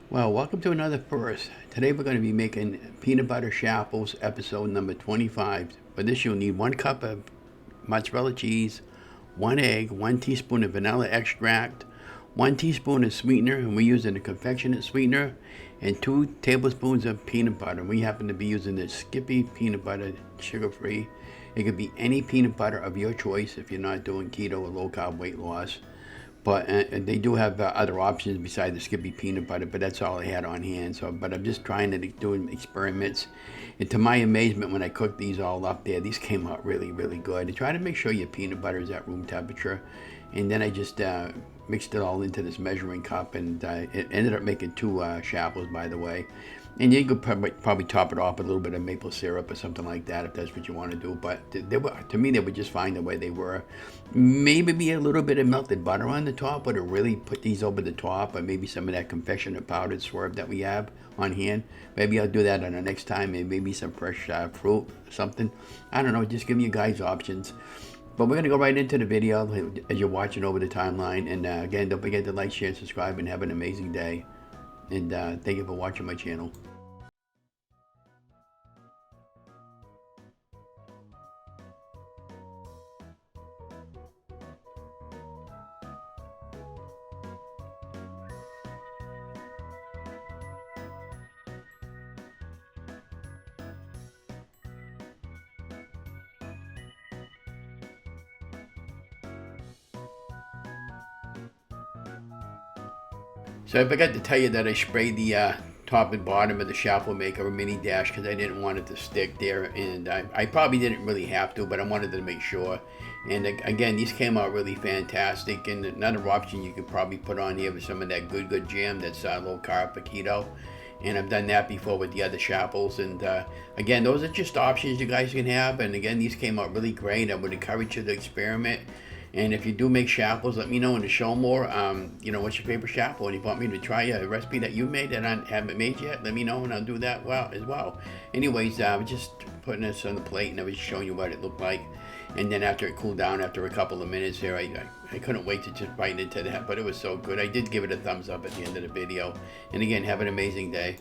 Well, welcome to another first. Today we're going to be making peanut butter Shaffles, episode number 25. For this you'll need 1 cup of mozzarella cheese, 1 egg, 1 teaspoon of vanilla extract, 1 teaspoon of sweetener, and we're using a confectionate sweetener, and 2 tablespoons of peanut butter. We happen to be using the Skippy peanut butter, sugar-free. It could be any peanut butter of your choice if you're not doing keto or low-carb weight loss. But they do have other options besides the Skippy peanut butter, but that's all I had on hand. So, but I'm just trying to do experiments. And to my amazement, when I cooked these all up there, these came out really, really good. And try to make sure your peanut butter is at room temperature. And then I just mixed it all into this measuring cup, and it ended up making 2 Shaffles, by the way. And you could probably top it off with a little bit of maple syrup or something like that if that's what you want to do. But they were, to me, they were just fine the way they were. Maybe be a little bit of melted butter on the top, or to really put these over the top, or maybe some of that confectionate powdered swerve that we have on hand. Maybe I'll do that on the next time, and maybe some fresh fruit or something. I don't know, just give you guys options. But we're going to go right into the video as you're watching over the timeline. And again, don't forget to like, share, and subscribe, and have an amazing day. And thank you for watching my channel. So I forgot to tell you that I sprayed the top and bottom of the Shaffle maker a mini dash because I didn't want it to stick there, and I probably didn't really have to, but I wanted to make sure. And again, these came out really fantastic. And another option you could probably put on here with some of that good jam that's low carb for keto. And I've done that before with the other Shaffles. And again, those are just options you guys can have. And again, these came out really great. I would encourage you to experiment. And if you do make Shaffles, let me know and to show more. What's your favorite Shaffle? And if you want me to try a recipe that you made that I haven't made yet, let me know and I'll do that as well. Anyways, I was just putting this on the plate and I was showing you what it looked like. And then after it cooled down, after a couple of minutes here, I couldn't wait to just bite into that, but it was so good. I did give it a thumbs up at the end of the video. And again, have an amazing day.